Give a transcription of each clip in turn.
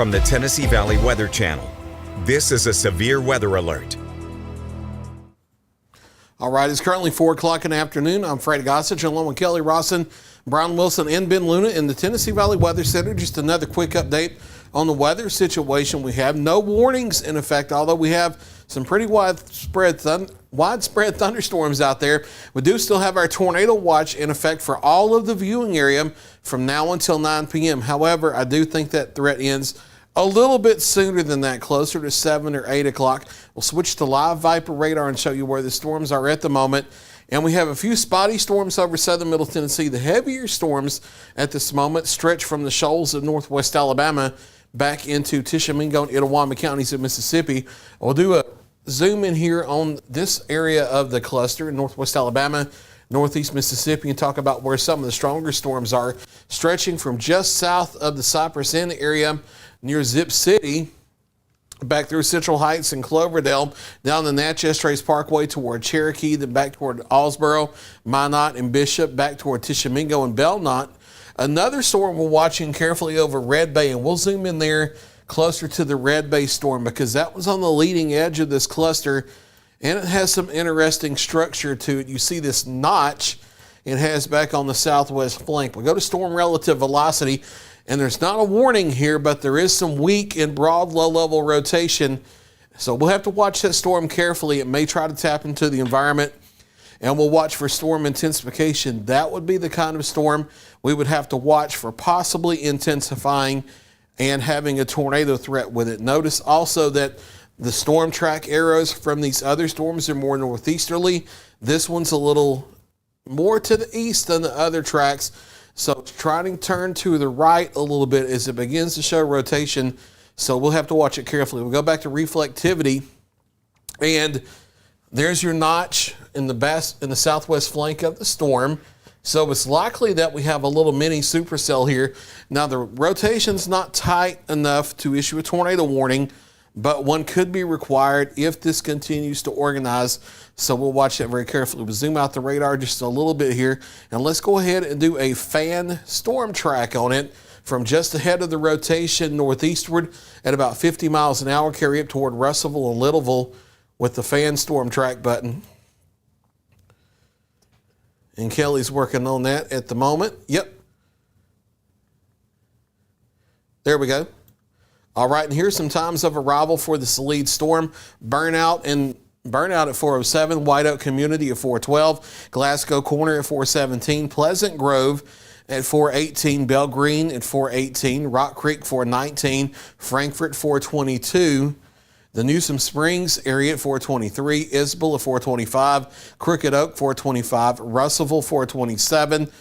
from the Tennessee Valley Weather Channel. This is a severe weather alert. All right, it's currently 4 o'clock in the afternoon. I'm Freddie Gossage along with Kelly Rawson, Brian Wilson, and Ben Luna in the Tennessee Valley Weather Center. Just another quick update on the weather situation. We have no warnings in effect, although we have some pretty widespread thunderstorms out there. We do still have our tornado watch in effect for all of the viewing area from now until 9 p.m. However, I do think that threat ends a little bit sooner than that, closer to 7 or 8 o'clock. We'll switch to live Viper radar and show you where the storms are at the moment. And we have a few spotty storms over southern Middle Tennessee. The heavier storms at this moment stretch from the shoals of northwest Alabama back into Tishomingo and Itawamba counties of Mississippi. We'll do a zoom in here on this area of the cluster in northwest Alabama, northeast Mississippi, and talk about where some of the stronger storms are, stretching from just south of the Cypress Inn area near Zip City, back through Central Heights and Cloverdale, down the Natchez Trace Parkway toward Cherokee, then back toward Allsboro, Minot, and Bishop, back toward Tishomingo and Belknap. Another storm we're watching carefully over Red Bay, and we'll zoom in there closer to the Red Bay storm because that was on the leading edge of this cluster, and it has some interesting structure to it. You see this notch it has back on the southwest flank. We go to storm relative velocity, and there's not a warning here, but there is some weak and broad low-level rotation. So we'll have to watch that storm carefully. It may try to tap into the environment, and we'll watch for storm intensification. That would be the kind of storm we would have to watch for possibly intensifying and having a tornado threat with it. Notice also that the storm track arrows from these other storms are more northeasterly. This one's a little more to the east than the other tracks. So it's trying to turn to the right a little bit as it begins to show rotation. So we'll have to watch it carefully. We'll go back to reflectivity, and there's your notch in the southwest flank of the storm. So it's likely that we have a little mini supercell here. Now the rotation's not tight enough to issue a tornado warning, but one could be required if this continues to organize. So we'll watch that very carefully. We'll zoom out the radar just a little bit here, and let's go ahead and do a fan storm track on it from just ahead of the rotation northeastward at about 50 miles an hour. Carry it toward Russellville and Littleville with the fan storm track button. And Kelly's working on that at the moment. Yep. There we go. All right, and here's some times of arrival for the Salide storm. Burnout at 4:07, White Oak Community at 4:12, Glasgow Corner at 4:17, Pleasant Grove at 4:18, Bell Green at 4:18, Rock Creek 4:19, Frankfort 4:22, the Newsom Springs area at 4:23, Isbell at 4:25, Crooked Oak 4:25, Russellville 4:27,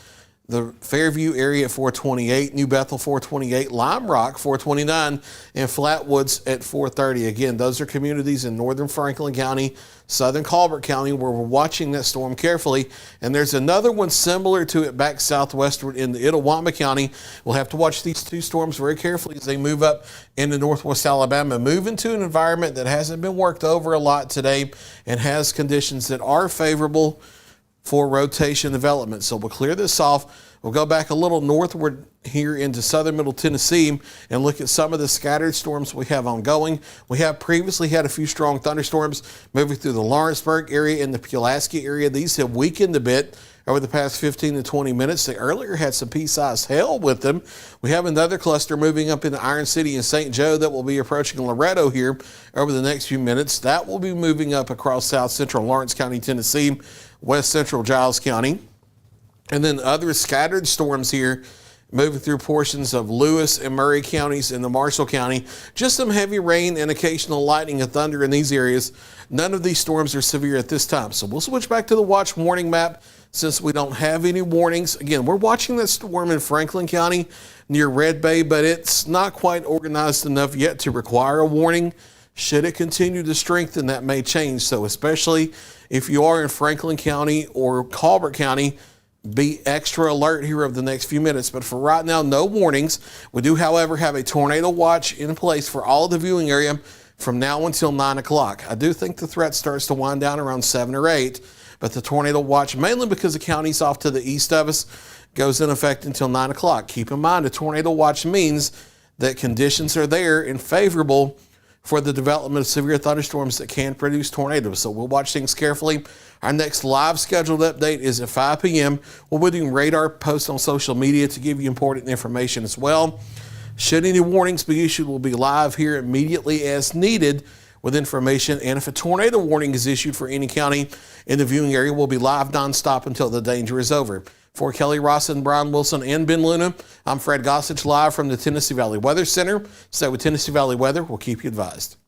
the Fairview area at 4:28, New Bethel 4:28, Lime Rock 4:29, and Flatwoods at 4:30. Again, those are communities in northern Franklin County, southern Colbert County, where we're watching that storm carefully. And there's another one similar to it back southwestward in the Itawamba County. We'll have to watch these two storms very carefully as they move up into northwest Alabama, move into an environment that hasn't been worked over a lot today and has conditions that are favorable for rotation development. So we'll clear this off. We'll go back a little northward here into southern Middle Tennessee and look at some of the scattered storms we have ongoing. We have previously had a few strong thunderstorms moving through the Lawrenceburg area and the Pulaski area. These have weakened a bit over the past 15 to 20 minutes. They earlier had some pea-sized hail with them. We have another cluster moving up into Iron City and St. Joe that will be approaching Loretto here over the next few minutes. That will be moving up across south central Lawrence County, Tennessee, west central Giles County. And then other scattered storms here moving through portions of Lewis and Murray counties in the Marshall County. Just some heavy rain and occasional lightning and thunder in these areas. None of these storms are severe at this time. So we'll switch back to the watch warning map since we don't have any warnings. Again, we're watching that storm in Franklin County near Red Bay, but it's not quite organized enough yet to require a warning. Should it continue to strengthen, that may change. So especially if you are in Franklin County or Colbert County, be extra alert here over the next few minutes. But for right now, no warnings. We do, however, have a tornado watch in place for all of the viewing area from now until 9 o'clock. I do think the threat starts to wind down around 7 or 8, but the tornado watch, mainly because the county's off to the east of us, goes in effect until 9 o'clock. Keep in mind, a tornado watch means that conditions are there and favorable for the development of severe thunderstorms that can produce tornadoes. So we'll watch things carefully. Our next live scheduled update is at 5 p.m. We'll be doing radar posts on social media to give you important information as well. Should any warnings be issued, we'll be live here immediately as needed with information. And if a tornado warning is issued for any county in the viewing area, we'll be live nonstop until the danger is over. For Kelly Rosson, Brian Wilson, and Ben Luna, I'm Fred Gossage live from the Tennessee Valley Weather Center. Stay with Tennessee Valley Weather. We'll keep you advised.